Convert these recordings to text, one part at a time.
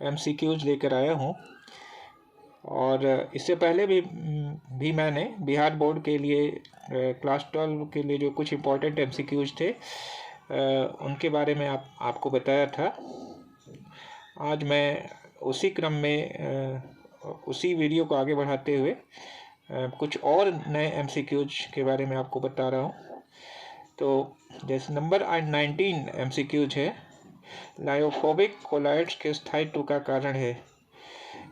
MCQs लेकर आया हूँ। और इससे पहले भी मैंने बिहार बोर्ड के लिए क्लास 12 के लिए जो कुछ इम्पोर्टेंट MCQs थे उनके बारे में आपको बताया था। आज मैं उसी क्रम में उसी वीडियो को आगे बढ़ाते हुए कुछ और नए MCQs के बारे में आपको बता रहा हूँ। तो जैसे नंबर 19 MCQs है, लायोफोबिक कोलाइड्स के स्थायित्व का कारण है।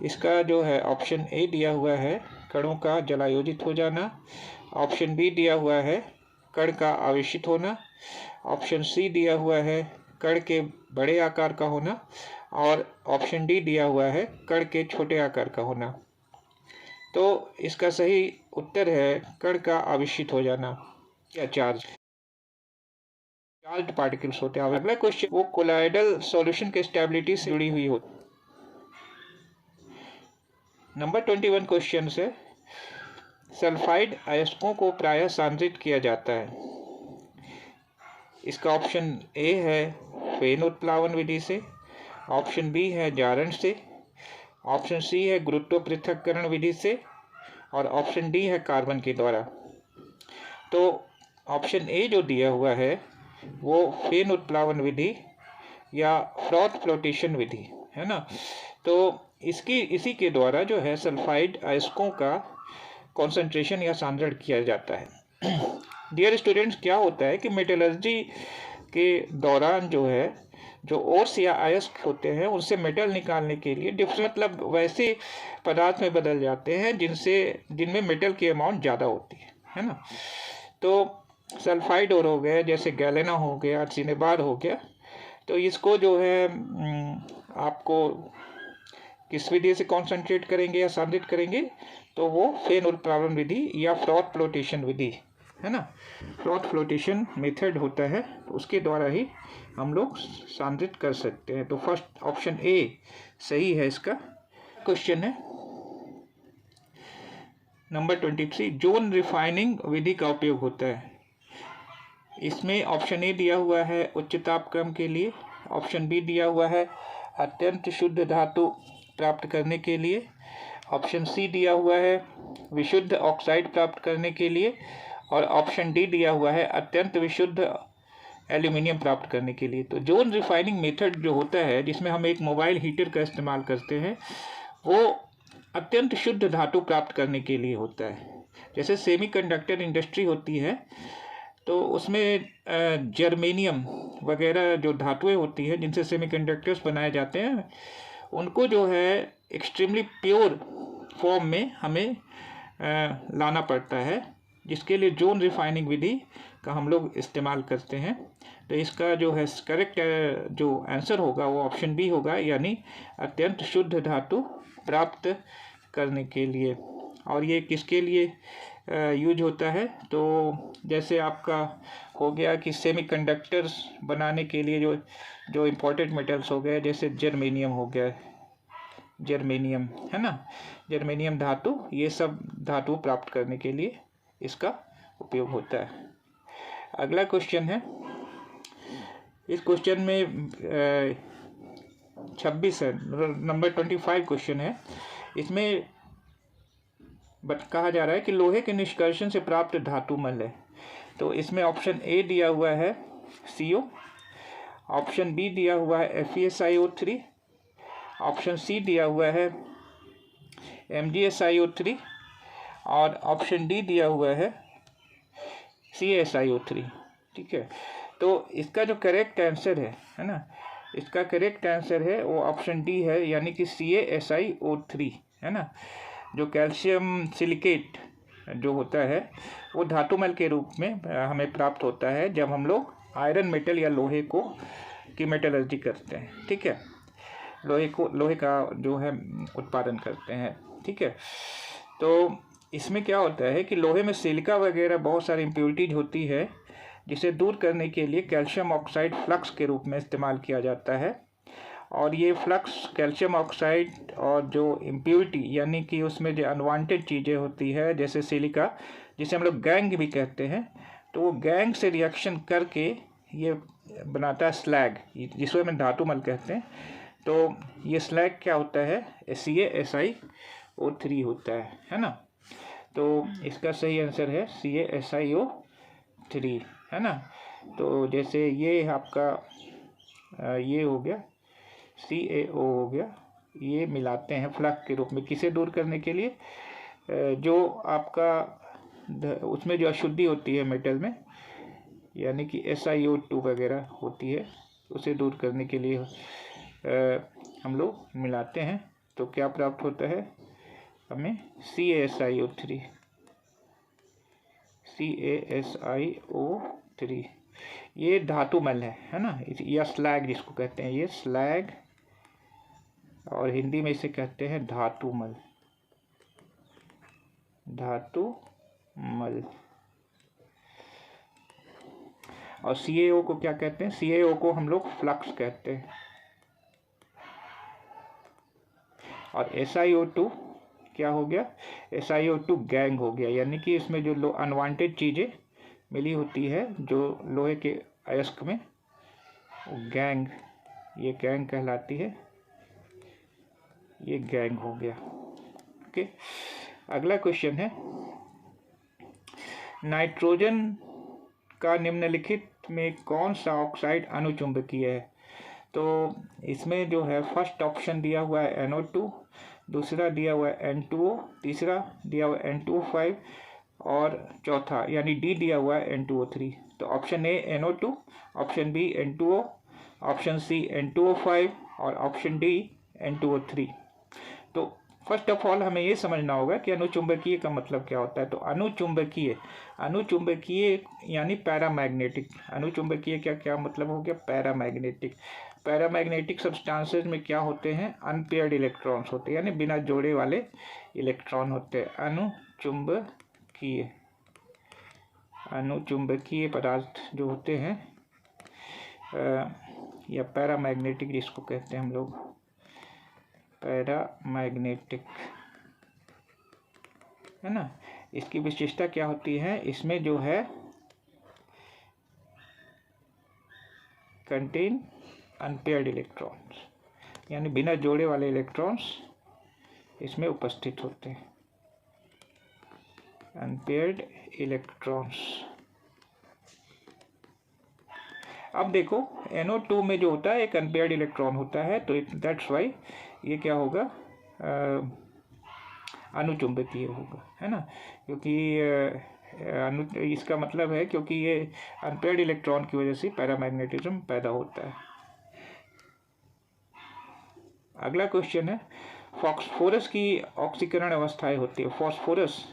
इसका जो है ऑप्शन ए दिया हुआ है कणों का जलायोजित हो जाना, ऑप्शन बी दिया हुआ है कण का आवेशित होना, ऑप्शन सी दिया हुआ है कण के बड़े आकार का होना, और ऑप्शन डी दिया हुआ है कण के छोटे आकार का होना। तो इसका सही उत्तर है कण का आवेशित हो जाना या चार्ज्ड पार्टिकल्स होते हैं। अगला क्वेश्चन, वो कोलाइडल सॉल्यूशन के स्टेबिलिटी से जुड़ी हुई होती। नंबर 21 क्वेश्चन है, सल्फाइड अयस्कों को प्रायः सांद्रित किया जाता है। इसका ऑप्शन ए है फेन उत्प्लावन विधि से, ऑप्शन बी है जारण से, ऑप्शन सी है गुरुत्व पृथक्करण विधि से, और ऑप्शन डी है कार्बन के द्वारा। तो ऑप्शन ए जो दिया हुआ है वो फेन उत्प्लावन विधि या फ्रॉथ फ्लोटेशन विधि है ना। तो इसी के द्वारा जो है सल्फाइड अयस्कों का कॉन्सेंट्रेशन या सांद्रण किया जाता है। डियर स्टूडेंट्स, क्या होता है कि मेटलर्जी के दौरान जो है जो ओर्स या अयस्क होते हैं उनसे मेटल निकालने के लिए मतलब वैसे पदार्थ में बदल जाते हैं जिनमें मेटल की अमाउंट ज़्यादा होती है ना। तो सल्फाइड और हो गए, जैसे गैलेना हो गया, अर्सेनेबार हो गया, तो इसको जो है आपको किस विधि से कॉन्सेंट्रेट करेंगे या सांद्रित करेंगे, तो वो फेन उत्प्लावन विधि या फ्रॉथ फ्लोटेशन विधि है ना। फ्रॉथ फ्लोटेशन मेथड होता है, तो उसके द्वारा ही हम लोग सांद्रित कर सकते हैं। तो फर्स्ट ऑप्शन ए सही है इसका। क्वेश्चन है नंबर 23, जोन रिफाइनिंग विधि का उपयोग होता है। इसमें ऑप्शन ए दिया हुआ है उच्च ताप क्रम के लिए, ऑप्शन बी दिया हुआ है अत्यंत शुद्ध धातु प्राप्त करने के लिए, ऑप्शन सी दिया हुआ है विशुद्ध ऑक्साइड प्राप्त करने के लिए, और ऑप्शन डी दिया हुआ है अत्यंत विशुद्ध एल्यूमिनियम प्राप्त करने के लिए। तो जोन रिफाइनिंग मेथड जो होता है, जिसमें हम एक मोबाइल हीटर का इस्तेमाल करते हैं, वो अत्यंत शुद्ध धातु प्राप्त करने के लिए होता है। जैसे सेमीकंडक्टर इंडस्ट्री होती है, तो उसमें जर्मेनियम वगैरह जो धातुएं होती हैं जिनसे सेमीकंडक्टर्स बनाए जाते हैं, उनको जो है एक्सट्रीमली प्योर फॉर्म में हमें लाना पड़ता है, जिसके लिए जोन रिफाइनिंग विधि का हम लोग इस्तेमाल करते हैं। तो इसका जो है करेक्ट जो आंसर होगा वो ऑप्शन बी होगा, यानी अत्यंत शुद्ध धातु प्राप्त करने के लिए। और ये किसके लिए यूज होता है, तो जैसे आपका हो गया कि सेमीकंडक्टर्स बनाने के लिए जो इम्पोर्टेंट मेटल्स हो गए, जैसे जर्मेनियम हो गया, जर्मेनियम है ना, जर्मेनियम धातु, ये सब धातु प्राप्त करने के लिए इसका उपयोग होता है। अगला क्वेश्चन है, इस क्वेश्चन में 26 है, नंबर 25 क्वेश्चन है। इसमें कहा जा रहा है कि लोहे के निष्कर्षण से प्राप्त धातु मल है। तो इसमें ऑप्शन ए दिया हुआ है CO, ऑप्शन बी दिया हुआ है FeSiO3, ऑप्शन सी दिया हुआ है MgSiO3, और ऑप्शन डी दिया हुआ है CaSiO3। ठीक है, तो इसका जो करेक्ट आंसर है ना, इसका करेक्ट आंसर है वो ऑप्शन डी है, यानी कि CaSiO3 है ना। जो कैल्शियम सिलिकेट जो होता है वो धातुमल के रूप में हमें प्राप्त होता है जब हम लोग आयरन मेटल या लोहे की मेटलर्जी करते हैं। ठीक है, लोहे का जो है उत्पादन करते हैं। ठीक है, तो इसमें क्या होता है कि लोहे में सिलिका वगैरह बहुत सारी इम्प्योरिटीज होती है, जिसे दूर करने के लिए कैल्शियम ऑक्साइड फ्लक्स के रूप में इस्तेमाल किया जाता है। और ये फ्लक्स कैल्शियम ऑक्साइड और जो इम्प्योरिटी यानी कि उसमें जो अनवांटेड चीज़ें होती है, जैसे सिलिका, जिसे हम लोग गैंग भी कहते हैं, तो वो गैंग से रिएक्शन करके ये बनाता है स्लैग, जिसको हम धातुमल कहते हैं। तो ये स्लैग क्या होता है, CaSiO3 होता है ना। तो इसका सही आंसर है CaSiO3, है ना। तो जैसे ये आपका ये हो गया CaO हो गया, ये मिलाते हैं फ्लक्स के रूप में, किसे दूर करने के लिए, जो आपका उसमें जो अशुद्धि होती है मेटल में, यानी कि SiO2 वगैरह होती है, उसे दूर करने के लिए हम लोग मिलाते हैं। तो क्या प्राप्त होता है हमें, CaSiO3। ये धातुमल है ना, या स्लैग जिसको कहते हैं, ये स्लैग, और हिंदी में इसे कहते हैं धातुमल, धातुमल। और CaO को क्या कहते हैं, CaO को हम लोग फ्लक्स कहते हैं। और SiO2 क्या हो गया, SiO2 गैंग हो गया, यानी कि इसमें जो अनवांटेड चीज़ें मिली होती है जो लोहे के अयस्क में, गैंग, ये गैंग कहलाती है, ये गैंग हो गया। ओके, अगला क्वेश्चन है, नाइट्रोजन का निम्नलिखित में कौन सा ऑक्साइड अनुचुंबकीय है। तो इसमें जो है फर्स्ट ऑप्शन दिया हुआ है NO2, दूसरा दिया हुआ है N2O, तीसरा दिया हुआ है N2O5 और चौथा यानी डी दिया हुआ है N2O3। तो option A NO2, option B N2O, option C N2O5 और ऑप्शन डी N2O3। तो फर्स्ट ऑफ ऑल हमें ये समझना होगा कि अनुचुंबकीय का मतलब क्या होता है। तो अनुचुंबकीय यानी पैरामैग्नेटिक। अनुचुंबकीय क्या क्या मतलब हो गया, पैरामैग्नेटिक। पैरामैग्नेटिक सब्सटेंसेस में क्या होते हैं, अनपेयर्ड इलेक्ट्रॉन्स होते हैं, यानी बिना जोड़े वाले इलेक्ट्रॉन होते हैं। अनुचुंबकीय पदार्थ जो होते हैं या पैरामैग्नेटिक जिसको कहते हैं हम लोग, पैरामैग्नेटिक, है ना। इसकी विशेषता क्या होती है, इसमें जो है कंटेन अनपेयर्ड इलेक्ट्रॉन्स, यानी बिना जोड़े वाले इलेक्ट्रॉन्स इसमें उपस्थित होते हैं, अनपेयर्ड इलेक्ट्रॉन्स। अब देखो NO2 में जो होता है एक अनपेयर्ड इलेक्ट्रॉन होता है, तो दैट्स वाई ये क्या होगा, अनुचुंबकीय होगा, है ना। क्योंकि इसका मतलब है क्योंकि ये अनपेयर्ड इलेक्ट्रॉन की वजह से पैरामैग्नेटिज्म पैदा होता है। अगला क्वेश्चन है, फॉस्फोरस की ऑक्सीकरण अवस्थाएं होती है। फॉस्फोरस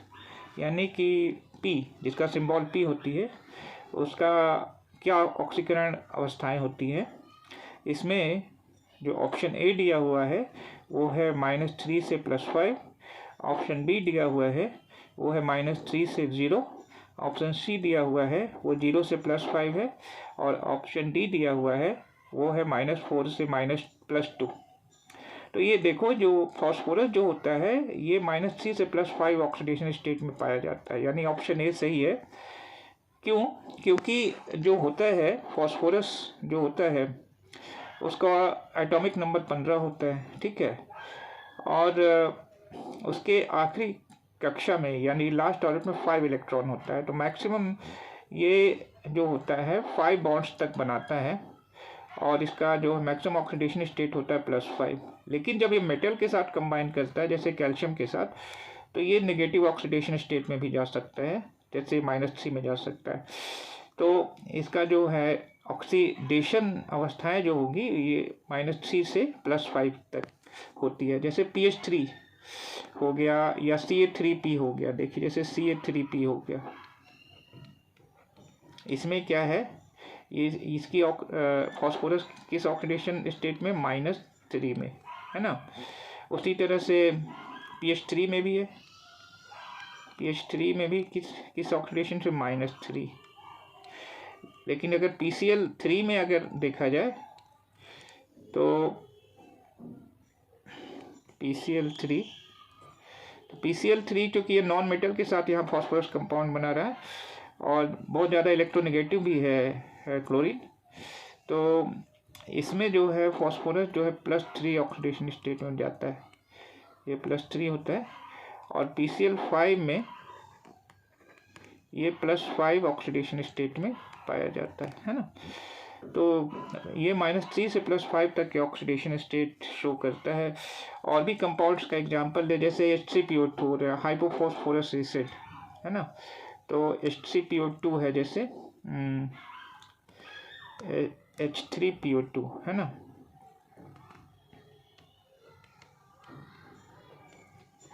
यानी कि P, जिसका सिंबल P होती है, उसका क्या ऑक्सीकरण अवस्थाएं होती हैं। इसमें जो ऑप्शन ए दिया हुआ है वो है -3 से +5, ऑप्शन बी दिया हुआ है वो है -3 से 0, ऑप्शन सी दिया हुआ है वो 0 से +5 है, और ऑप्शन डी दिया हुआ है वो है -4 से +2। तो ये देखो जो फॉस्फोरस जो होता है ये -3 से +5 ऑक्सीडेशन स्टेट में पाया जाता है, यानी ऑप्शन ए सही है। क्यों, क्योंकि जो होता है फॉस्फोरस जो होता है उसका एटॉमिक नंबर 15 होता है, ठीक है, और उसके आखिरी कक्षा में यानी लास्ट ऑर्बिट में 5 इलेक्ट्रॉन होता है। तो मैक्सिमम ये जो होता है 5 बॉन्ड्स तक बनाता है, और इसका जो मैक्सिमम ऑक्सीडेशन स्टेट होता है +5। लेकिन जब ये मेटल के साथ कंबाइन करता है जैसे कैल्शियम के साथ, तो ये नेगेटिव ऑक्सीडेशन स्टेट में भी जा सकता है, जैसे -3 में जा सकता है। तो इसका जो है ऑक्सीडेशन अवस्थाएं जो होगी ये -3 से +5 तक होती है। जैसे PH3 हो गया या CA3P हो गया, देखिए जैसे CA3P हो गया, इसमें क्या है, ये इसकी फॉस्फोरस किस ऑक्सीडेशन स्टेट में, -3 में, है ना। उसी तरह से PH3 में भी है, PH3 में भी किस ऑक्सीडेशन से, -3। लेकिन अगर PCl3 में अगर देखा जाए तो PCl3 क्योंकि ये नॉन मेटल के साथ यहाँ फॉस्फोरस कंपाउंड बना रहा है और बहुत ज़्यादा इलेक्ट्रोनेगेटिव भी है क्लोरीन, तो इसमें जो है फॉस्फोरस जो है +3 ऑक्सीडेशन स्टेट में जाता है, ये +3 होता है, और PCl5 में ये +5 ऑक्सीडेशन स्टेट में पाया जाता है ना। तो ये -3 से +5 तक के ऑक्सीडेशन स्टेट शो करता है। और भी कंपाउंड्स का एग्जांपल है, जैसे H3PO2 है, हाइपोफॉस्फोरस एसिड है ना। तो H3PO2 है, जैसे H3PO2 है ना,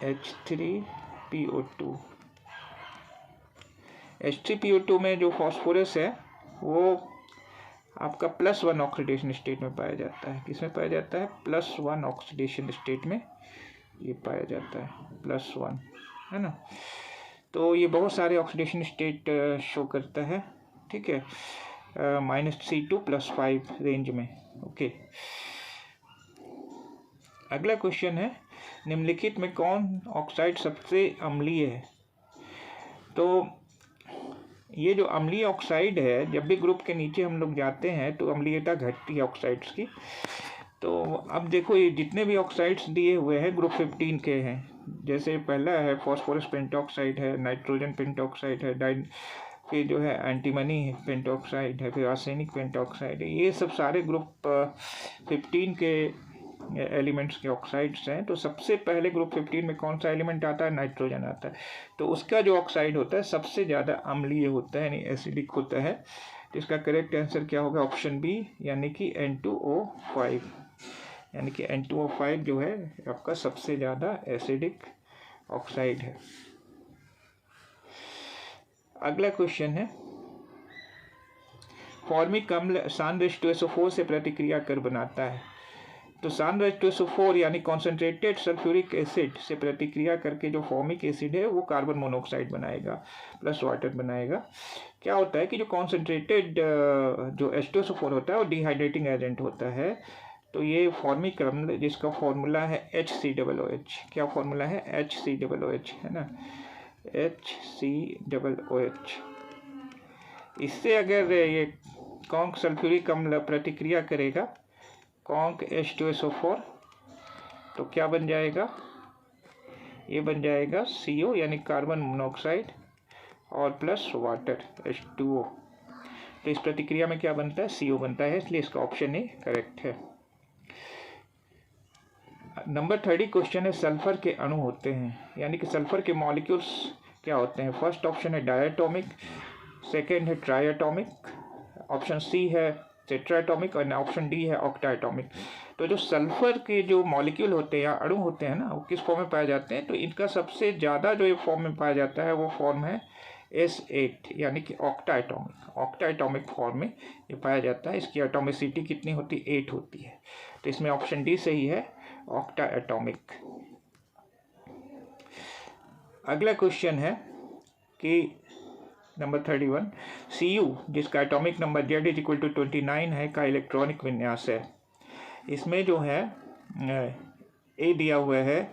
H3PO2 H3PO2 में जो फॉस्फोरस है वो आपका +1 ऑक्सीडेशन स्टेट में पाया जाता है। किस में पाया जाता है? +1 ऑक्सीडेशन स्टेट में ये पाया जाता है, +1 है ना। तो ये बहुत सारे ऑक्सीडेशन स्टेट शो करता है, ठीक है, -3 to +5 रेंज में। ओके, अगला क्वेश्चन है, निम्नलिखित में कौन ऑक्साइड सबसे अम्लीय है? तो ये जो अम्लीय ऑक्साइड है, जब भी ग्रुप के नीचे हम लोग जाते हैं तो अम्लीयता घटती है ऑक्साइड्स की। तो अब देखो, ये जितने भी ऑक्साइड्स दिए हुए हैं ग्रुप 15 के हैं। जैसे पहला है फॉस्फोरस पेंटॉक्साइड है, नाइट्रोजन पेंटॉक्साइड है, फिर जो है एंटीमनी पेंटॉक्साइड है, फिर आर्सेनिक पेंटॉक्साइड है। ये सब सारे ग्रुप 15 के एलिमेंट्स के ऑक्साइड्स हैं। तो सबसे पहले ग्रुप 15 में कौन सा एलिमेंट आता है? नाइट्रोजन आता है। तो उसका जो ऑक्साइड होता है सबसे ज़्यादा अम्लीय होता है, यानी एसिडिक होता है। तो इसका करेक्ट आंसर क्या होगा? ऑप्शन बी, यानी कि N2O5। यानी कि N2O5 जो है आपका सबसे ज़्यादा एसिडिक ऑक्साइड है। अगला क्वेश्चन है, फॉर्मिक अम्ल सांद्र H2SO4 से प्रतिक्रिया कर बनाता है। तो सांद्र H2SO4 यानी कॉन्सेंट्रेटेड सल्फ्यूरिक एसिड से प्रतिक्रिया करके जो फॉर्मिक एसिड है वो कार्बन मोनोऑक्साइड बनाएगा प्लस वाटर बनाएगा। क्या होता है कि जो कॉन्सेंट्रेटेड जो H2SO4 होता है वो डिहाइड्रेटिंग एजेंट होता है। तो ये फॉर्मिक अम्ल जिसका फॉर्मूला है HCOOH। क्या फॉर्मूला है? HCOOH है ना, HCOOH। इससे अगर ये कॉन्क सल्फ्यूरिक अम्ल प्रतिक्रिया करेगा कॉन्क H2SO4 तो क्या बन जाएगा? ये बन जाएगा CO यानी कार्बन मोनोऑक्साइड और प्लस वाटर H2O। तो इस प्रतिक्रिया में क्या बनता है? CO बनता है, इसलिए इसका ऑप्शन ए करेक्ट है। नंबर 30 क्वेश्चन है, सल्फर के अणु होते हैं, यानी कि सल्फर के मॉलिक्यूल्स क्या होते हैं? फर्स्ट ऑप्शन है डायटोमिक, सेकेंड है ट्राइएटोमिक, ऑप्शन सी है टेट्राएटोमिक और ऑप्शन डी है ऑक्टाएटोमिक। तो जो सल्फर के जो मॉलिक्यूल होते हैं या अणु होते हैं ना, वो किस फॉर्म में पाए जाते हैं? तो इनका सबसे ज़्यादा जो ये फॉर्म में पाया जाता है वो फॉर्म है S8 यानी कि ऑक्टाएटोमिक। ऑक्टाएटोमिक फॉर्म में ये पाया जाता है। इसकी एटोमिसिटी कितनी होती है? 8 होती है। तो इसमें ऑप्शन डी सही है, ऑक्टाएटोमिक। अगला क्वेश्चन है कि नंबर 31, Cu जिसका एटॉमिक नंबर Z=29 है का इलेक्ट्रॉनिक विन्यास है। इसमें जो है ए दिया हुआ है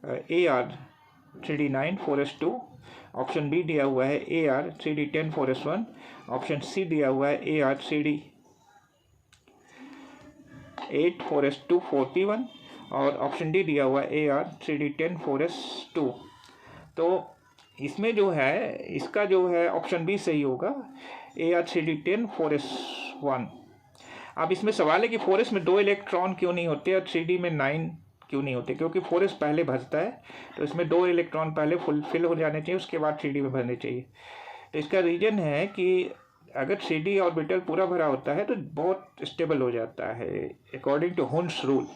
Ar3D9 4s2, ऑप्शन बी दिया हुआ है Ar3D10 4s1, ऑप्शन सी दिया हुआ है Ar3D8 4s2 4p1 और ऑप्शन डी दिया हुआ है Ar3D10 4s2। तो इसमें जो है इसका जो है ऑप्शन बी सही होगा, Ar3D10 4s1। अब इसमें सवाल है कि 4s में 2 इलेक्ट्रॉन क्यों नहीं होते और 3D में 9 क्यों नहीं होते? क्योंकि 4s पहले भरता है, तो इसमें 2 इलेक्ट्रॉन पहले फुलफिल हो जाने चाहिए, उसके बाद 3D में भरने चाहिए। तो इसका रीज़न है कि अगर 3D ऑर्बिटल पूरा भरा होता है तो बहुत स्टेबल हो जाता है, according to Hund's rule.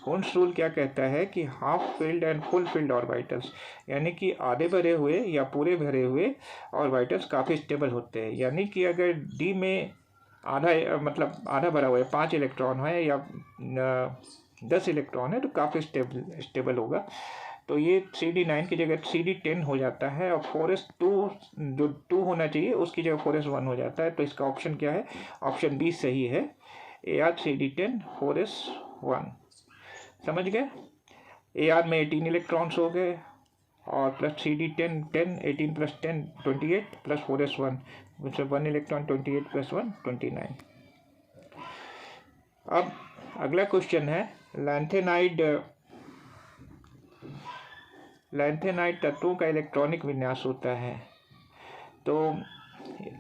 Hund's rule क्या कहता है कि half filled and full filled orbitals, यानी कि आधे भरे हुए या पूरे भरे हुए ऑर्बिटल्स काफ़ी स्टेबल होते हैं। यानी कि अगर डी में आधा, मतलब आधा भरा हुआ है, 5 इलेक्ट्रॉन है या 10 इलेक्ट्रॉन है तो काफ़ी स्टेबल होगा। तो ये 3D9 की जगह 3D10 हो जाता है और 4s2 जो 2 होना चाहिए उसकी जगह 4s1 हो जाता है। तो इसका ऑप्शन क्या है? ऑप्शन बी सही है, Ar3D10 4s1। समझ गए? Ar में 18 इलेक्ट्रॉन्स हो गए और plus 3D10 10, 18 + 10 28 plus 4s1 1 electron 28 + 1 29। अब अगला क्वेश्चन है लैंथेनाइड तत्वों का इलेक्ट्रॉनिक विन्यास होता है। तो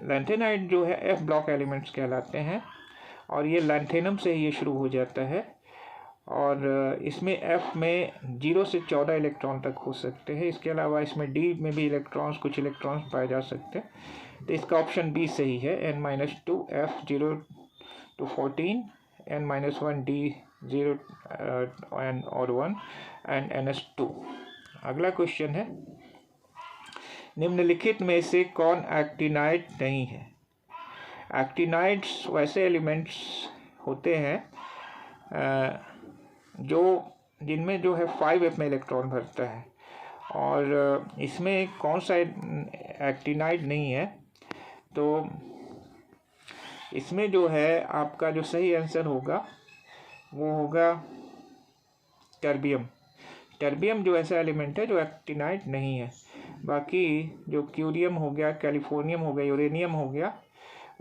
लैंथेनाइड जो है एफ ब्लॉक एलिमेंट्स कहलाते हैं और ये लैंथेनम से ये शुरू हो जाता है और इसमें एफ में 0 से 14 इलेक्ट्रॉन तक हो सकते हैं। इसके अलावा इसमें डी में भी कुछ इलेक्ट्रॉन्स पाए जा सकते हैं। तो इसका ऑप्शन बी सही है, n-2 f 0 to 14 n-1 d 0 और 1 एंड ns2। अगला क्वेश्चन है निम्नलिखित में से कौन एक्टिनाइड नहीं है। एक्टिनाइड्स वैसे एलिमेंट्स होते हैं जिनमें जो है 5f में इलेक्ट्रॉन भरता है और इसमें कौन सा एक्टिनाइड नहीं है। तो इसमें जो है आपका जो सही आंसर होगा वो होगा टर्बियम। टर्बियम जो ऐसा एलिमेंट है जो एक्टिनाइड नहीं है। बाकी जो क्यूरियम हो गया, कैलिफोर्नियम हो गया, यूरेनियम हो गया,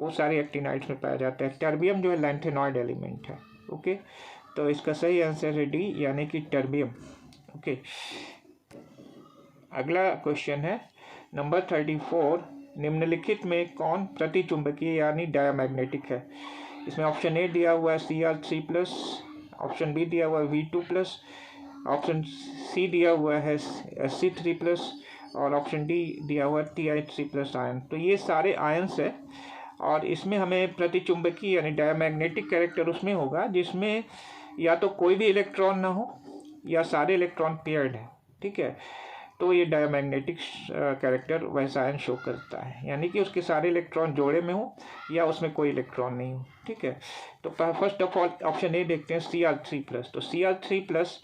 वो सारे एक्टिनाइड्स में पाया जाता है। टर्बियम जो है लैंथेनॉइड एलिमेंट है। ओके, तो इसका सही आंसर है डी यानी कि टर्बियम। ओके, अगला क्वेश्चन है नंबर 34, निम्नलिखित में कौन प्रतिचुंबकीय यानी डायामैग्नेटिक है। इसमें ऑप्शन ए दिया हुआ है Cr3+, ऑप्शन बी दिया हुआ है V2+, ऑप्शन सी दिया हुआ है Sc3+ और ऑप्शन डी दिया हुआ है Ti3+ आयन। तो ये सारे आयन्स है और इसमें हमें प्रतिचुंबकीय यानी डायामैग्नेटिक कैरेक्टर उसमें होगा जिसमें या तो कोई भी इलेक्ट्रॉन ना हो या सारे इलेक्ट्रॉन पेयर्ड है। ठीक है, तो ये डायामैग्नेटिक कैरेक्टर वैसा आयन शो करता है, यानी कि उसके सारे इलेक्ट्रॉन जोड़े में हो या उसमें कोई इलेक्ट्रॉन नहीं हो। ठीक है, तो first of all option A देखते हैं Cr3+। तो Cr3+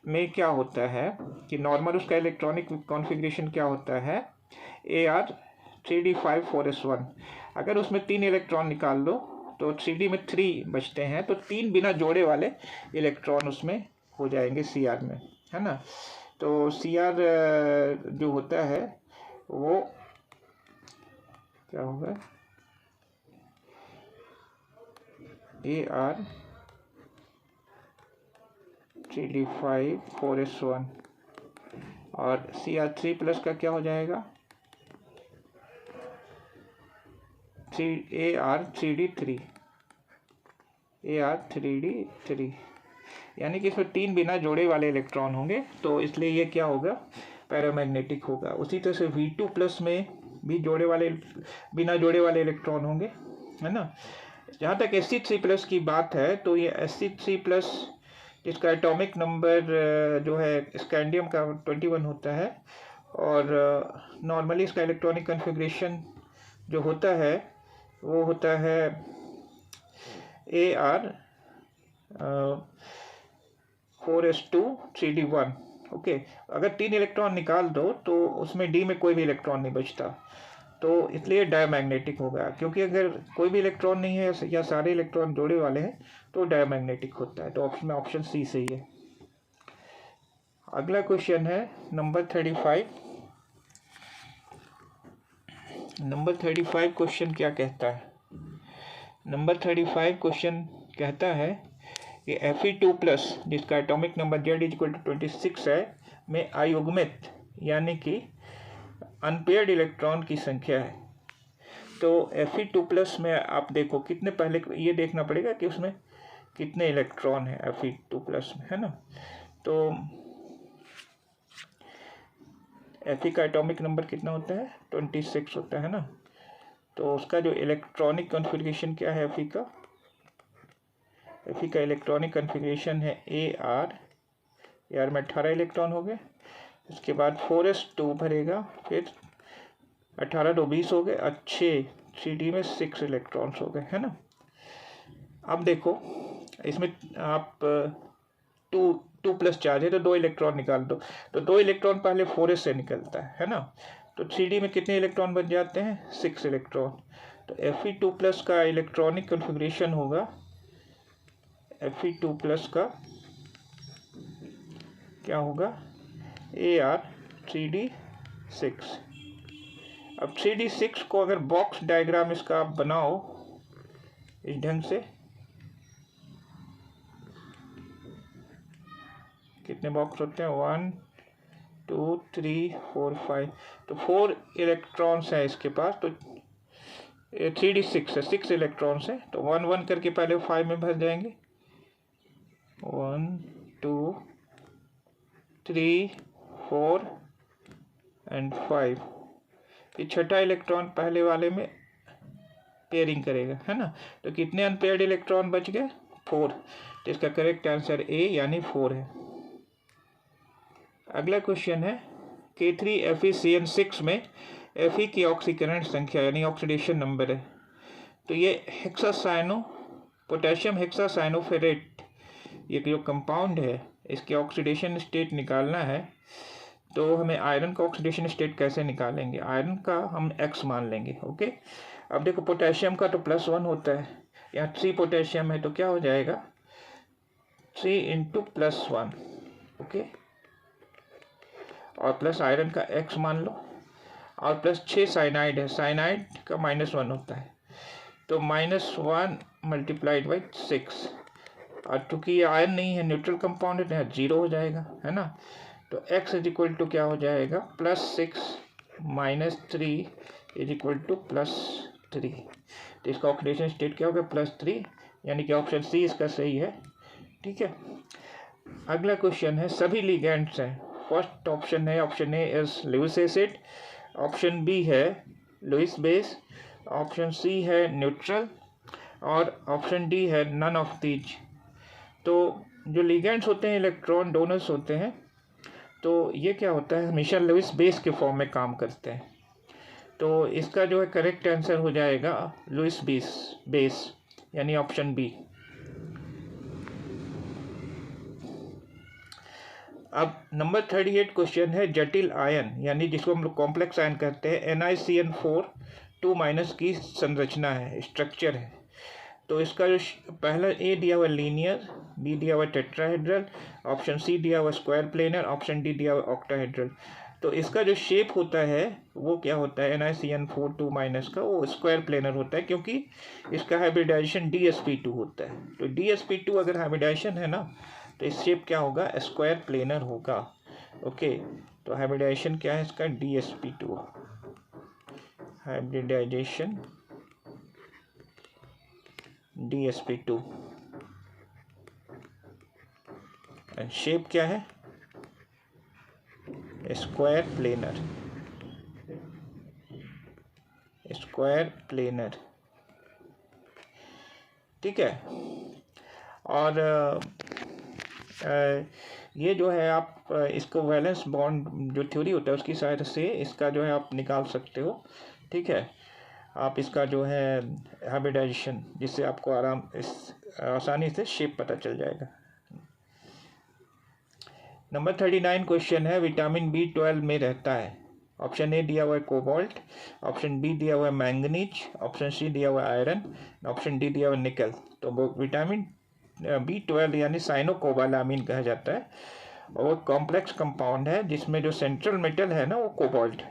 में क्या होता है कि नॉर्मल उसका इलेक्ट्रॉनिक कॉन्फ़िगरेशन क्या होता है Ar3d5 4s1। अगर उसमें 3 इलेक्ट्रॉन निकाल लो तो 3d में 3 बचते हैं, तो 3 बिना जोड़े वाले इलेक्ट्रॉन उसमें हो जाएंगे Cr में, है ना। तो Cr जो होता है वो क्या होगा Ar3d5 4s1 और Cr3+ का क्या हो जाएगा Ar3d3 यानी कि इसमें 3 बिना जोड़े वाले इलेक्ट्रॉन होंगे, तो इसलिए ये क्या होगा पैरामैग्नेटिक होगा। उसी तरह से V2+ में भी बिना जोड़े वाले इलेक्ट्रॉन होंगे, है ना। जहाँ तक Sc3+ की बात है तो ये Sc3+ जिसका एटॉमिक नंबर जो है स्कैंडियम का 21 होता है और नॉर्मली इसका इलेक्ट्रॉनिक कॉन्फ़िगरेशन जो होता है वो होता है Ar4s2 3d1। ओके, अगर 3 इलेक्ट्रॉन निकाल दो तो उसमें डी में कोई भी इलेक्ट्रॉन नहीं बचता, तो इसलिए डायामैग्नेटिक होगा। क्योंकि अगर कोई भी इलेक्ट्रॉन नहीं है या सारे इलेक्ट्रॉन जोड़े वाले हैं तो डायामैग्नेटिक होता है। तो ऑप्शन सी सही है। अगला क्वेश्चन है नंबर 35। नंबर 35 क्वेश्चन क्या कहता है। नंबर 35 क्वेश्चन कहता है कि Fe2+ जिसका एटॉमिक नंबर Z=26 है में अयुग्मित यानी कि अनपेयर्ड इलेक्ट्रॉन की संख्या है। तो Fe2+ में आप देखो कितने, पहले ये देखना पड़ेगा कि उसमें कितने इलेक्ट्रॉन है Fe2+ में, है ना। तो Fe का एटॉमिक नंबर कितना होता है 26 होता है ना। तो उसका जो इलेक्ट्रॉनिक कॉन्फ़िगरेशन क्या है Fe का इलेक्ट्रॉनिक कॉन्फ़िगरेशन है Ar में 18 इलेक्ट्रॉन हो गए। इसके बाद 4s2 भरेगा, फिर 18 तो 20 हो गए, अच्छे 3d में 6 इलेक्ट्रॉन्स हो गए, है ना। अब देखो इसमें आप 2+ चार्ज है तो 2 इलेक्ट्रॉन निकाल दो, तो 2 इलेक्ट्रॉन पहले 4s से निकलता है ना। तो 3d में कितने इलेक्ट्रॉन बन जाते हैं 6 इलेक्ट्रॉन। तो Fe2+ का इलेक्ट्रॉनिक कॉन्फ़िगरेशन होगा Fe2+ का क्या होगा Ar3d6। अब 3d6 को अगर बॉक्स डायग्राम इसका आप बनाओ इस ढंग से, कितने बॉक्स होते हैं, 1 2 3 4 5, तो 4 इलेक्ट्रॉन्स है इसके पास, तो 3d6 है, 6 इलेक्ट्रॉन्स है, तो 1 1 करके पहले 5 में भर जाएंगे, 1 2 3 4 एंड 5। फिर छठा इलेक्ट्रॉन पहले वाले में पेयरिंग करेगा, है ना। तो कितने अनपेयर्ड इलेक्ट्रॉन बच गए, 4। तो इसका करेक्ट आंसर ए यानी 4 है। अगला क्वेश्चन है K3FeCN6 में Fe की ऑक्सीकरण संख्या यानी ऑक्सीडेशन नंबर है। तो ये हेक्सासाइनो पोटेशियम हेक्सासाइनोफेरेट ये जो कंपाउंड है इसके ऑक्सीडेशन स्टेट निकालना है। तो हमें आयरन का ऑक्सीडेशन स्टेट कैसे निकालेंगे, आयरन का हम X मान लेंगे। ओके, अब देखो पोटेशियम का तो +1 होता है, यहाँ 3 पोटेशियम है तो क्या हो जाएगा 3 × +1। ओके, और प्लस आयरन का X मान लो, और प्लस 6 साइनाइड है, साइनाइड का -1 होता है, तो -1 × 6। और चूँकि ये आयरन नहीं है, न्यूट्रल कंपाउंड है, 0 हो जाएगा, है ना। तो X = क्या हो जाएगा, +6 - 3 = +3। तो इसका ऑक्सीडेशन स्टेट क्या होगा, +3, यानी कि ऑप्शन सी इसका सही है। ठीक है, अगला क्वेश्चन है सभी लिगेंड्स हैं। फर्स्ट ऑप्शन है, option A is Lewis acid, option B है लुईस बेस, ऑप्शन सी है न्यूट्रल, और ऑप्शन डी है नन ऑफ दीज। तो जो लिगेंड्स होते हैं इलेक्ट्रॉन डोनर्स होते हैं, तो ये क्या होता है हमेशा लुईस बेस के फॉर्म में काम करते हैं। तो इसका जो है करेक्ट आंसर हो जाएगा लुईस बेस यानी ऑप्शन बी। अब नंबर 38 क्वेश्चन है जटिल आयन यानी जिसको हम लोग कॉम्प्लेक्स आयन कहते हैं NiCN4 2- की संरचना है, स्ट्रक्चर है। तो इसका जो पहला ए दिया हुआ लीनियर, बी दिया हुआ टेट्राहेड्रल, ऑप्शन सी दिया हुआ स्क्वायर प्लेनर, ऑप्शन डी दिया हुआ ऑक्टाहेड्रल। तो इसका जो शेप होता है वो क्या होता है NiCN4 2- का, वो स्क्वायर प्लेनर होता है, क्योंकि इसका हाइब्रिडाइजेशन DsP2 होता है। तो DsP2 अगर हाइब्रिडाइजेशन है ना, तो इस शेप क्या होगा, स्क्वायर प्लेनर होगा। ओके, तो हाइब्रिडाइजेशन क्या है इसका, DsP2, hybridisation DsP2, and shape क्या है, स्क्वायर प्लेनर, स्क्वायर प्लेनर। ठीक है, और ये जो है आप इसको वैलेंस बॉन्ड जो थ्योरी होता है उसकी सहायता से इसका जो है आप निकाल सकते हो। ठीक है, आप इसका जो है हाइब्रिडाइजेशन, जिससे आपको आसानी से शेप पता चल जाएगा। नंबर 39 क्वेश्चन है विटामिन B12 में रहता है। ऑप्शन ए दिया हुआ है कोबाल्ट, ऑप्शन बी दिया हुआ है मैंगनीज, ऑप्शन सी दिया हुआ है आयरन, ऑप्शन डी दिया हुआ है निकल। तो वो विटामिन B12 यानी साइनोकोबालामिन कहा जाता है, और वो कॉम्प्लेक्स कंपाउंड है जिसमें जो सेंट्रल मेटल है ना वो कोबाल्ट।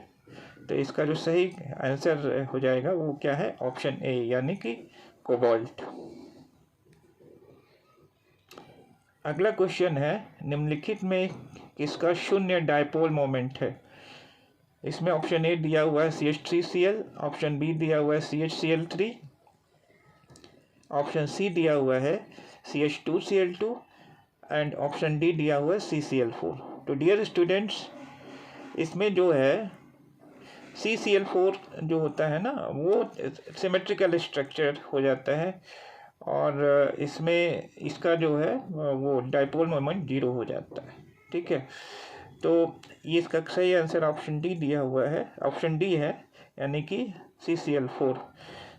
तो इसका जो सही आंसर हो जाएगा वो क्या है, ऑप्शन ए यानी कि कोबाल्ट। अगला क्वेश्चन है निम्नलिखित में किसका शून्य डायपोल मोमेंट है। इसमें ऑप्शन ए दिया हुआ है CH3Cl, ऑप्शन बी दिया हुआ है CHCl3, ऑप्शन सी दिया हुआ है CH2Cl2, एंड ऑप्शन डी दिया हुआ है CCl4। तो डियर स्टूडेंट्स, इसमें जो है CCl4 जो होता है ना वो सिमेट्रिकल स्ट्रक्चर हो जाता है, और इसमें इसका जो है वो डायपोल मोमेंट 0 हो जाता है। ठीक है, तो ये इसका सही आंसर ऑप्शन डी दिया हुआ है, ऑप्शन डी है, यानी कि CCl4।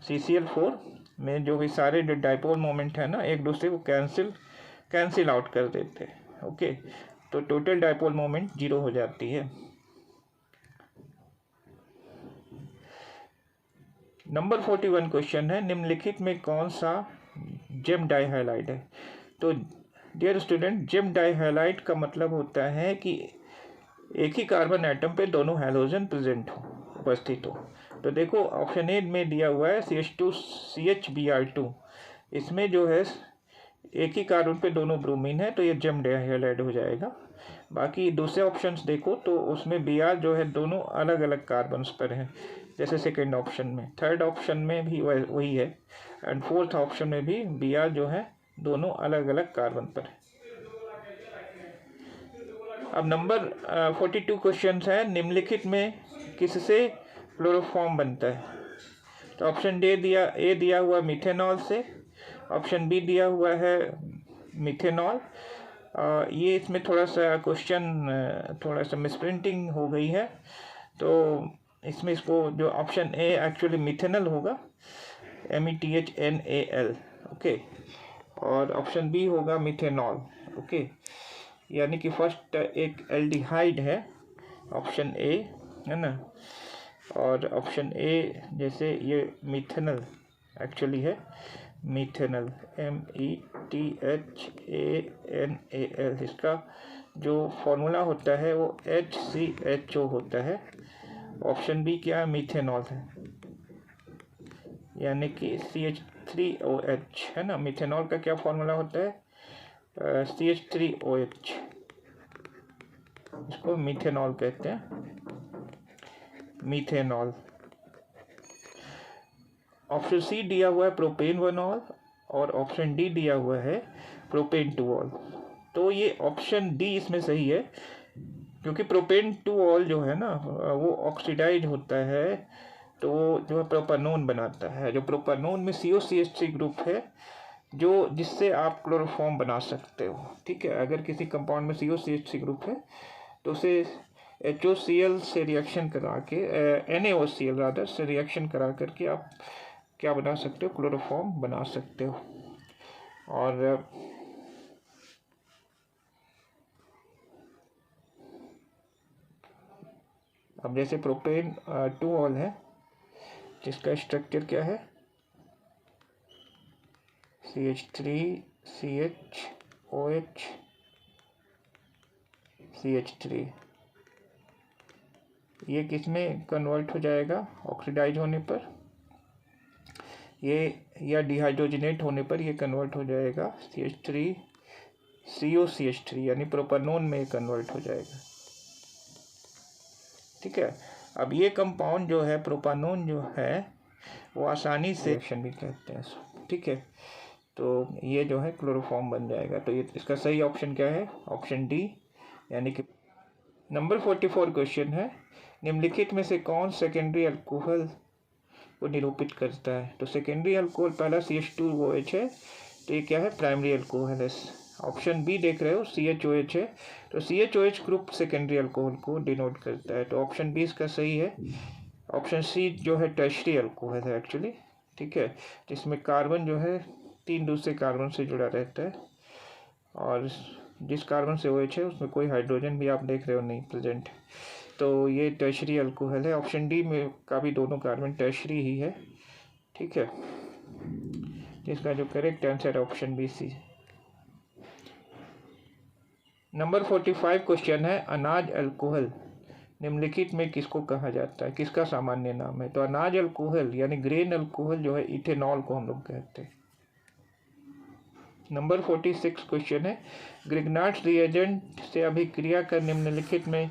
CCl4 में जो भी सारे जो डायपोल मोमेंट है ना एक दूसरे को कैंसिल आउट कर देते हैं। ओके, तो टोटल डायपोल मोमेंट 0 हो जाती है। नंबर 41 क्वेश्चन है निम्नलिखित में कौन सा जेम डाइहाइलाइड है। तो डियर स्टूडेंट, जेम डाइहाइलाइड का मतलब होता है कि एक ही कार्बन एटम पे दोनों हैलोजन प्रेजेंट हो, उपस्थित हो। तो देखो ऑप्शन ए में दिया हुआ है CH2CHBr2, इसमें जो है एक ही कार्बन पे दोनों ब्रोमीन है तो ये जम्ड हैलाइड हो जाएगा। बाकी दूसरे ऑप्शंस देखो तो उसमें Br जो है दोनों अलग अलग कार्बन्स पर है, जैसे सेकेंड ऑप्शन में, थर्ड ऑप्शन में भी वही है, एंड फोर्थ ऑप्शन में भी Br जो है दोनों अलग अलग कार्बन पर है। अब नंबर 42 क्वेश्चन है, निम्नलिखित में किससे क्लोरोफॉर्म बनता है? तो ऑप्शन ए दिया हुआ मिथेनॉल से, ऑप्शन बी दिया हुआ है मिथेनॉल। ये इसमें थोड़ा सा क्वेश्चन थोड़ा सा मिसप्रिंटिंग हो गई है, तो इसमें इसको जो ऑप्शन ए एक्चुअली मिथेनल होगा, METHNAL, ओके, और ऑप्शन बी होगा मिथेनॉल, ओके। यानी कि फर्स्ट एक एल्डिहाइड है ऑप्शन ए, है ना, और ऑप्शन ए जैसे ये मिथेनल एक्चुअली है, मिथेनल METHANAL। इसका जो फॉर्मूला होता है वो HCHO होता है। ऑप्शन बी क्या है? मिथेनॉल है, यानी कि CH3OH, है ना। मिथेनॉल का क्या फॉर्मूला होता है? CH3OH, इसको मिथेनॉल कहते हैं, मिथेनॉल। ऑप्शन सी दिया हुआ है प्रोपेनवनॉल, और ऑप्शन डी दिया हुआ है प्रोपेन-2-ऑल। तो ये ऑप्शन डी इसमें सही है, क्योंकि प्रोपेन-2-ऑल जो है ना वो ऑक्सीडाइज होता है, तो वो जो है प्रोपानोन बनाता है। जो प्रोपानोन में COCH3 ग्रुप है, जो जिससे आप क्लोरोफॉर्म बना सकते हो, ठीक है। अगर किसी कंपाउंड में COCH3 ग्रुप है तो उसे HOCl से रिएक्शन करा के, NaOCl रादर से रिएक्शन करा करके आप क्या बना सकते हो? क्लोरोफॉर्म बना सकते हो। और अब जैसे प्रोपेन-2-ऑल है, जिसका स्ट्रक्चर क्या है? CH3CHOH CH3। ये किस में कन्वर्ट हो जाएगा ऑक्सीडाइज होने पर? ये या डिहाइड्रोजनेट होने पर ये कन्वर्ट हो जाएगा CH3COCH3, यानी प्रोपानोन में कन्वर्ट हो जाएगा, ठीक है। अब ये कंपाउंड जो है प्रोपानोन जो है वो आसानी से रिएक्शन भी कहते हैं, ठीक है। तो ये जो है क्लोरोफॉर्म बन जाएगा। तो ये इसका सही ऑप्शन क्या है? ऑप्शन डी, यानी कि नंबर 44 क्वेश्चन है, निम्नलिखित में से कौन सेकेंडरी अल्कोहल को निरूपित करता है? तो सेकेंडरी अल्कोहल पहला CH2OH है, तो ये क्या है? प्राइमरी अल्कोहल है। ऑप्शन बी देख रहे हो CHOH है, तो CHOH ग्रुप सेकेंडरी अल्कोहल को डिनोट करता है, तो ऑप्शन बी इसका सही है। ऑप्शन सी जो है टर्शरी अल्कोहल है एक्चुअली, ठीक है, जिसमें कार्बन जो है 3 दूसरे कार्बन से जुड़ा रहता है, और जिस कार्बन से OH है उसमें कोई हाइड्रोजन भी आप देख रहे हो नहीं प्रेजेंट, तो ये टर्शरी अल्कोहल है। ऑप्शन डी में का भी दोनों कार्बन टर्शरी ही है, ठीक है, जिसका जो करेक्ट आंसर है option B C. Number 45 question है, अनाज अल्कोहल निम्नलिखित में किसको कहा जाता है? किसका सामान्य नाम है? तो अनाज अल्कोहल यानी ग्रेन अल्कोहल जो है इथेनॉल को हम लोग कहते हैं। नंबर 46 क्वेश्चन है, ग्रिग्नार्ड्स रिएजेंट से अभिक्रिया कर निम्नलिखित में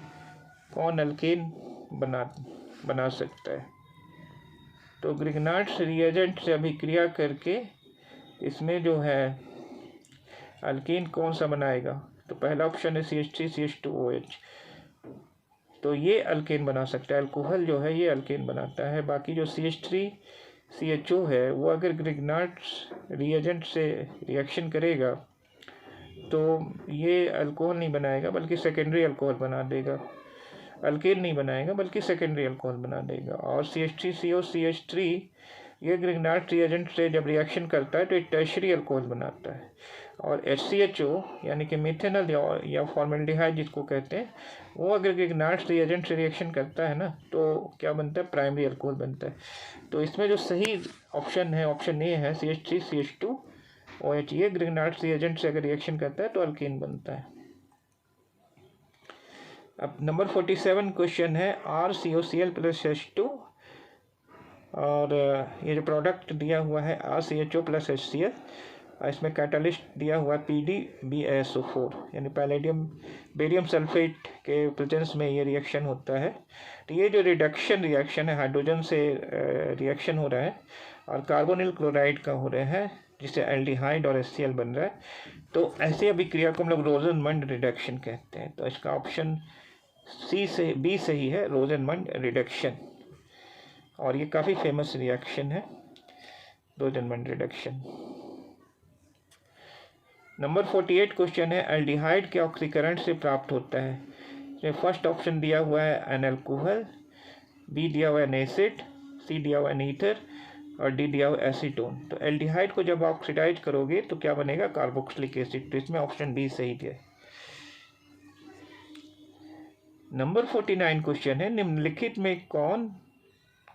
कौन अल्केन बना सकता है? तो ग्रिग्नार्ड्स रिएजेंट से अभिक्रिया करके इसमें जो है अल्केन कौन सा बनाएगा? तो पहला ऑप्शन है CH3CH2OH, तो ये अल्केन बना सकता है, अल्कोहल जो है ये अल्केन बनाता है। बाकी जो CH3CHO है वो अगर ग्रिग्नार्ड्स रिएजेंट से रिएक्शन करेगा तो ये अल्कोहल नहीं बनाएगा, बल्कि सेकेंडरी अल्कोहल बना देगा, अल्केन नहीं बनाएगा बल्कि सेकेंडरी अल्कोहल बना देगा। और CH3COCH3 ये ग्रिग्नार्ड्स रिएजेंट से जब रिएक्शन करता है तो एक टर्शरी अल्कोहल बनाता है, और HCHO यानी कि मिथेनल या फॉर्मल्डिहाइड जिसको कहते हैं, वो अगर ग्रिग्नार्ड्स रिएजेंट से रिएक्शन करता है ना तो क्या बनता है? प्राइमरी अल्कोहल बनता है। तो इसमें जो सही ऑप्शन है ऑप्शन ए है CH3CH2OH, ये ग्रिग्नार्ड्स रिएजेंट से अगर रिएक्शन करता है तो अल्केन बनता है। अब नंबर 47 क्वेश्चन है, RCOCl + H2, और ये जो प्रोडक्ट दिया हुआ है RCHO + HCl, और इसमें कैटलिस्ट दिया हुआ PdBaSO4 यानी पैलेडियम बेरियम सल्फेट के प्रेजेंस में ये रिएक्शन होता है। तो ये जो रिएक्शन है हाइड्रोजन से रिएक्शन हो रहा है और कार्बोनिल क्लोराइड का हो रहा है जिससे एल्डिहाइड और HCl बन रहा है। तो ऐसी अभिक्रिया को हम लोग रोज़नमंड रिडक्शन कहते हैं। तो इसका ऑप्शन बी सही है, रोज़नमंड रिडक्शन। और ये काफ़ी फेमस रिएक्शन है रोज़नमंड रिडक्शन। नंबर 48 क्वेश्चन है एल्डिहाइड के ऑक्सीकरण से प्राप्त होता है। इसमें फर्स्ट ऑप्शन दिया हुआ है एन अल्कोहल, बी दिया हुआ है एसिड, सी दिया हुआ है ईथर और डी दिया हुआ एसीटोन। तो एल्डिहाइड को जब ऑक्सीडाइज करोगे तो क्या बनेगा? Carboxylic acid. तो इसमें ऑप्शन बी सही दिया है। नंबर 49 क्वेश्चन है निम्नलिखित में कौन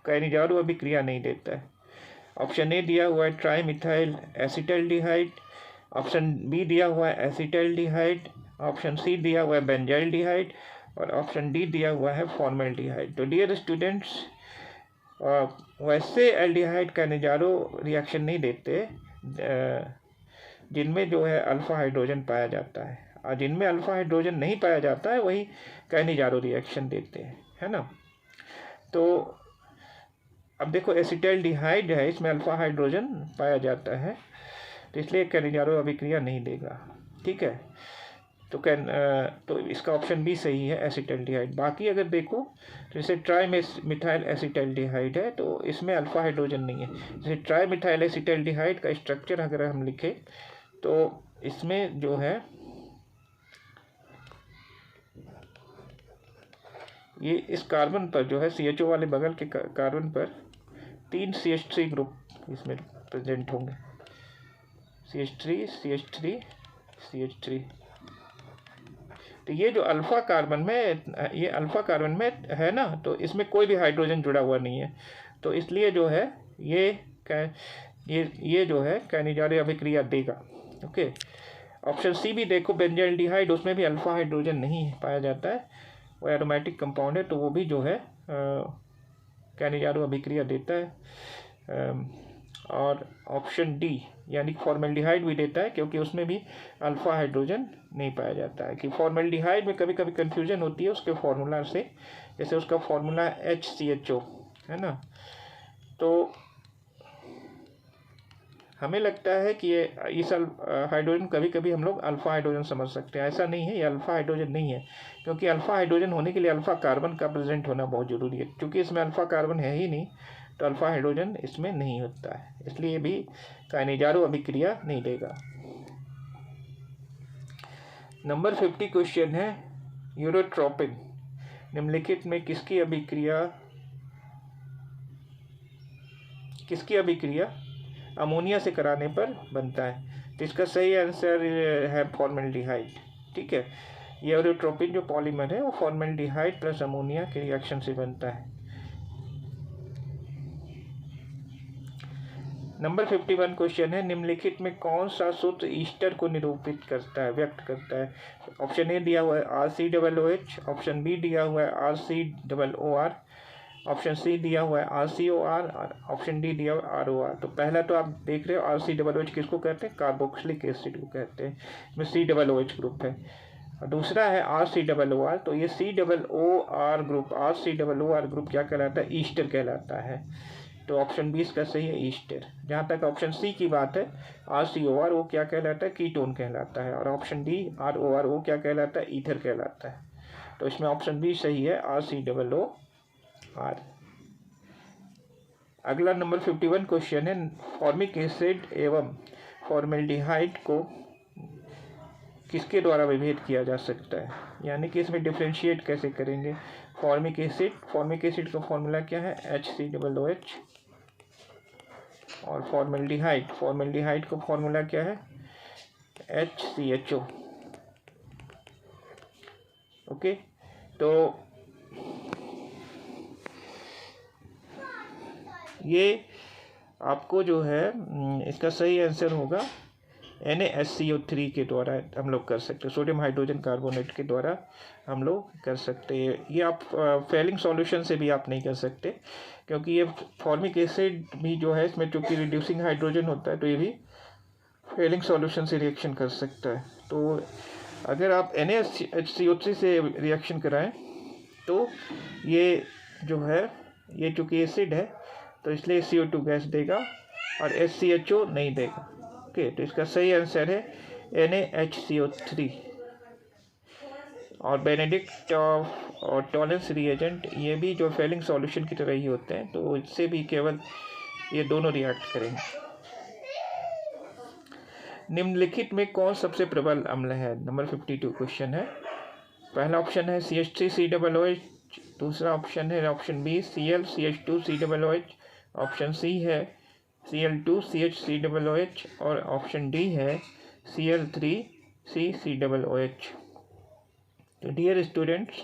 काइनेजारो अभिक्रिया नहीं देता है? ऑप्शन ए दिया हुआ है ट्राईमिथाइल एसिटल्डिहाइड, ऑप्शन बी दिया हुआ है एसिटल्डिहाइड, ऑप्शन सी दिया हुआ है बेंजाइल्डिहाइड और ऑप्शन डी दिया हुआ है फॉर्मल्डिहाइड। तो डियर स्टूडेंट्स, वैसे एल्डिहाइड काइनेजारो रिएक्शन नहीं देते जिनमें जो है अल्फा हाइड्रोजन पाया जाता है, और जिनमें अल्फा हाइड्रोजन नहीं पाया जाता है वही काइनेजारो रिएक्शन देते हैं, है ना। तो अब देखो एसिटल्डिहाइड है, इसमें अल्फा हाइड्रोजन पाया जाता है तो इसलिए काइनेजारो अभिक्रिया नहीं देगा, ठीक है। तो इसका ऑप्शन भी सही है एसिटल्डिहाइड। बाकी अगर देखो तो जैसे ट्राईमिथाइल एसिटल्डिहाइड है तो इसमें अल्फा हाइड्रोजन नहीं है। जैसे ट्राईमिथाइल एसिटल्डिहाइड का स्ट्रक्चर अगर हम लिखें तो इसमें जो है ये इस कार्बन पर जो है CHO वाले बगल के कार्बन पर 3 CH3 ग्रुप इसमें प्रेजेंट होंगे, CH3 CH3 CH3। तो ये जो अल्फा कार्बन में है ना, तो इसमें कोई भी हाइड्रोजन जुड़ा हुआ नहीं है। तो इसलिए जो है ये जो है काइनेजारो अभिक्रिया देगा। ओके, ऑप्शन सी भी देखो बेंजाइल्डिहाइड, उसमें भी अल्फा हाइड्रोजन नहीं पाया जाता है, वो एरोमेटिक कंपाउंड है, तो वो भी जो है काइनेजारो अभिक्रिया देता है। और ऑप्शन डी यानी फॉर्मल्डिहाइड भी देता है क्योंकि उसमें भी अल्फा हाइड्रोजन नहीं पाया जाता है। कि फॉर्मल्डिहाइड में कभी कभी कन्फ्यूजन होती है उसके फार्मूला से, जैसे उसका फार्मूला HCHO है ना। तो हमें लगता है कि ये इस हाइड्रोजन कभी कभी हम लोग अल्फा हाइड्रोजन समझ सकते हैं, ऐसा नहीं है, ये अल्फा हाइड्रोजन नहीं है। क्योंकि अल्फा हाइड्रोजन होने के लिए अल्फा कार्बन का प्रेजेंट होना बहुत ज़रूरी है, क्योंकि इसमें अल्फा कार्बन है ही नहीं तो अल्फा हाइड्रोजन इसमें नहीं होता है, इसलिए भी काइनेजारो अभिक्रिया नहीं देगा। नंबर 50 क्वेश्चन है यूरोट्रोपिन निम्नलिखित में किसकी अभिक्रिया अमोनिया से कराने पर बनता है? तो इसका सही आंसर है फॉर्मल्डिहाइड, ठीक है। ये यूरोट्रोपिन जो पॉलीमर है वो फॉर्मल्डिहाइड प्लस अमोनिया के रिएक्शन से बनता है। नंबर 51 क्वेश्चन है निम्नलिखित में कौन सा सूत्र ईस्टर को निरूपित करता है, व्यक्त करता है? ऑप्शन ए दिया हुआ है RCOOH, ऑप्शन बी दिया हुआ है RCOOR, ऑप्शन सी दिया हुआ है RCOR और ऑप्शन डी दिया हुआ है ROR। तो पहला तो आप देख रहे हो RCOOH किसको कहते हैं? कार्बोक्सिलिक एसिड को कहते हैं, इसमें COOH ग्रुप है। और दूसरा है RCOOR, तो ये COOR ग्रुप क्या कहलाता है? ईस्टर कहलाता है। तो ऑप्शन बी इसका सही है, ईस्टर। जहाँ तक ऑप्शन सी की बात है RCOR वो क्या कहलाता है? कीटोन कहलाता है। और ऑप्शन डी ROR वो क्या कहलाता है? ईथर कहलाता है। तो इसमें ऑप्शन बी सही है, RCOOR। अगला नंबर 51 क्वेश्चन है फॉर्मिक एसिड एवं फॉर्मल्डिहाइड को किसके द्वारा विभेद किया जा सकता है, यानी कि इसमें डिफ्रेंशिएट कैसे करेंगे? फॉर्मिक एसिड का फॉर्मूला क्या है? HCOOH। और फॉर्मल्डिहाइड का फॉर्मूला क्या है? HCHO। ओके, तो ये आपको जो है इसका सही आंसर होगा NaSCO3 के द्वारा हम लोग कर सकते हैं, सोडियम हाइड्रोजन कार्बोनेट के द्वारा हम लोग कर सकते हैं। ये आप फेलिंग सॉल्यूशन से भी आप नहीं कर सकते, क्योंकि ये फॉर्मिक एसिड भी जो है इसमें चूँकि रिड्यूसिंग हाइड्रोजन होता है तो ये भी फेलिंग सॉल्यूशन से रिएक्शन कर सकता है। तो अगर आप NaHCO3 से रिएक्शन कराएं तो ये जो है, ये चूँकि एसिड है तो इसलिए CO2 गैस देगा और HCHO नहीं देगा। ओके, तो इसका सही आंसर है NaHCO3। और बेनेडिक्ट और टॉलेंस रिएजेंट ये भी जो फेलिंग सॉल्यूशन की तरह ही होते हैं, तो इससे भी केवल ये दोनों रिएक्ट करेंगे। निम्नलिखित में कौन सबसे प्रबल अम्ल है? नंबर 52 क्वेश्चन है। पहला ऑप्शन है CH3COOH, दूसरा ऑप्शन है option B ClCH2COOH, option C है Cl2CHCOOH और ऑप्शन डी है Cl3CCOOH। तो डियर स्टूडेंट्स,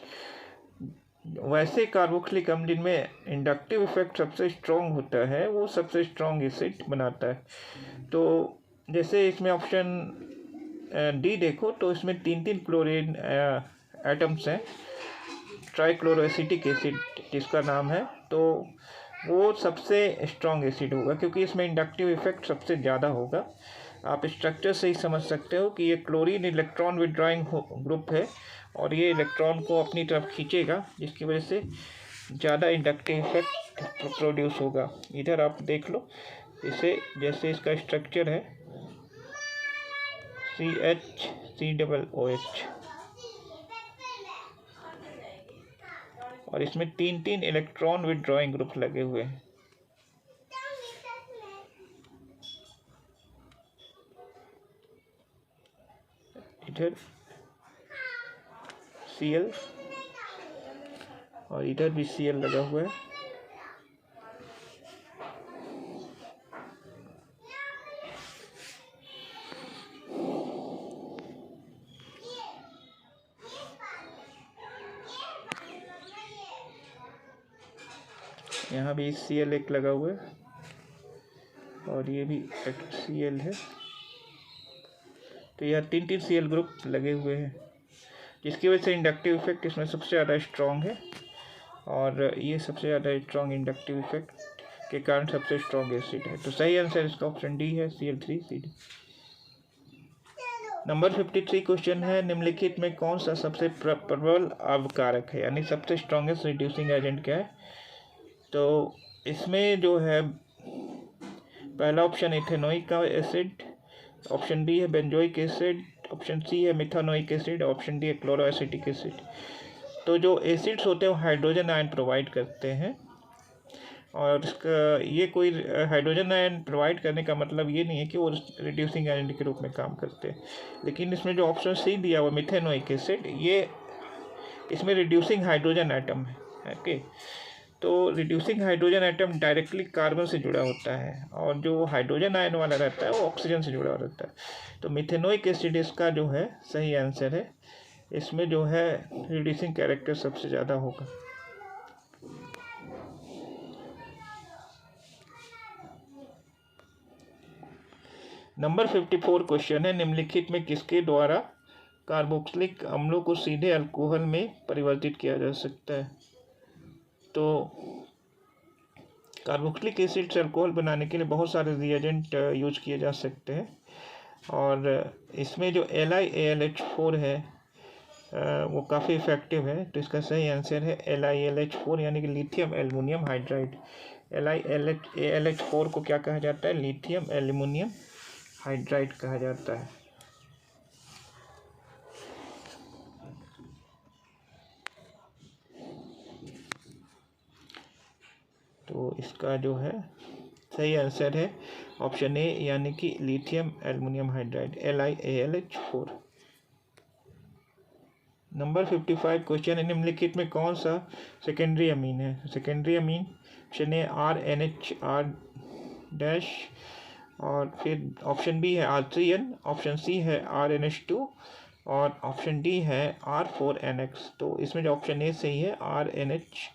वैसे कार्बोक्सिलिक अम्ल जिनमें इंडक्टिव इफेक्ट सबसे स्ट्रॉन्ग होता है वो सबसे स्ट्रॉन्ग एसिड बनाता है। तो जैसे इसमें ऑप्शन डी देखो तो इसमें 3 क्लोरीन एटम्स हैं, ट्राइक्लोरोएसिटिक एसिड जिसका नाम है, तो वो सबसे स्ट्रॉन्ग एसिड होगा क्योंकि इसमें इंडक्टिव इफेक्ट सबसे ज़्यादा होगा। आप स्ट्रक्चर से ही समझ सकते हो कि ये क्लोरीन इलेक्ट्रॉन विड्रॉइंग ग्रुप है और ये इलेक्ट्रॉन को अपनी तरफ खींचेगा, जिसकी वजह से ज़्यादा इंडक्टिव इफेक्ट प्रोड्यूस होगा। इधर आप देख लो, इसे जैसे इसका स्ट्रक्चर है CHCOOH और इसमें 3 इलेक्ट्रॉन विड्रॉइंग ग्रुप लगे हुए हैं। इधर Cl और इधर भी Cl लगा हुआ है। यहाँ भी Cl एक लगा हुआ है और ये भी Cl है। तो यह 3 Cl ग्रुप लगे हुए हैं, जिसकी वजह से इंडक्टिव इफेक्ट इसमें सबसे ज़्यादा स्ट्रॉन्ग है और ये सबसे ज़्यादा स्ट्रॉन्ग इंडक्टिव इफेक्ट के कारण सबसे स्ट्रॉन्ग एसिड है। तो सही आंसर इसका ऑप्शन डी है, Cl3CD। नंबर 53 क्वेश्चन है, निम्नलिखित में कौन सा सबसे प्रबल अवकारक है, यानी सबसे स्ट्रॉन्गेस्ट रिड्यूसिंग एजेंट क्या है? तो इसमें जो है पहला option ethanoic acid, option B है बेंजोइक एसिड, ऑप्शन सी है मिथानोइक एसिड, ऑप्शन डी है क्लोरोएसिटिक एसिड। तो जो एसिड्स होते हैं वो हाइड्रोजन आयन प्रोवाइड करते हैं और इसका ये कोई हाइड्रोजन आयन प्रोवाइड करने का मतलब ये नहीं है कि वो रिड्यूसिंग एजेंट के रूप में काम करते हैं। लेकिन इसमें जो ऑप्शन सी दिया हुआ मिथेनोइक एसिड, ये इसमें रिड्यूसिंग हाइड्रोजन एटम है। ओके, तो reducing hydrogen atom directly carbon से जुड़ा होता है और जो हाइड्रोजन आयन वाला रहता है वो ऑक्सीजन से जुड़ा रहता है। तो मिथेनोइक एसिड इसका जो है सही आंसर है। इसमें जो है रिड्यूसिंग कैरेक्टर सबसे ज़्यादा होगा। नंबर 54 क्वेश्चन है, निम्नलिखित में किसके द्वारा कार्बोक्सिलिक अम्लों को सीधे अल्कोहल में परिवर्तित किया जा सकता है? तो कार्बोक्सिलिक एसिड से अल्कोहल बनाने के लिए बहुत सारे रिएजेंट यूज किए जा सकते हैं और इसमें जो LiAlH4 है वो काफ़ी इफ़ेक्टिव है। तो इसका सही आंसर है LiAlH4 यानी कि लिथियम एल्युमिनियम हाइड्राइड। LiAlH4 को क्या कहा जाता है? लिथियम एल्युमिनियम हाइड्राइड कहा जाता है। तो इसका जो है सही आंसर है ऑप्शन ए यानी कि lithium aluminium hydride LiAlH4। Number 55 question है, निम्नलिखित में कौन सा सेकेंडरी अमीन है? Secondary amine option A RNH R- और फिर ऑप्शन बी है R3N, ऑप्शन सी है RNH2 और ऑप्शन डी है R4NX। तो इसमें जो ऑप्शन ए सही है RNH।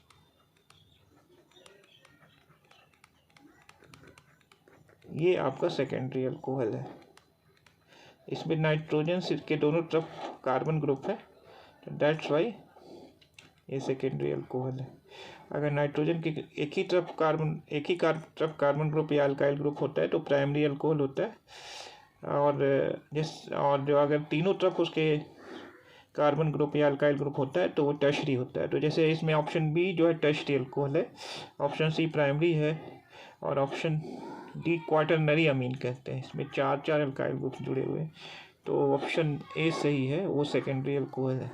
ये आपका सेकेंडरी अल्कोहल है। इसमें नाइट्रोजन के दोनों तरफ कार्बन ग्रुप है, तो दैट्स वाई ये सेकेंडरी अल्कोहल है। अगर नाइट्रोजन के एक ही तरफ कार्बन ग्रुप या अल्काइल ग्रुप होता है तो प्राइमरी अल्कोहल होता है। और जो अगर तीनों तरफ उसके कार्बन ग्रुप या अल्काइल ग्रुप होता है तो वो टर्शरी होता है। तो जैसे इसमें ऑप्शन बी जो है टर्शरी अल्कोहल है, ऑप्शन सी प्राइमरी है और ऑप्शन डी क्वाटरनरी अमीन कहते हैं। इसमें चार अल्काइल ग्रुप जुड़े हुए हैं। तो ऑप्शन ए सही है, वो सेकेंडरी अल्कोहल है।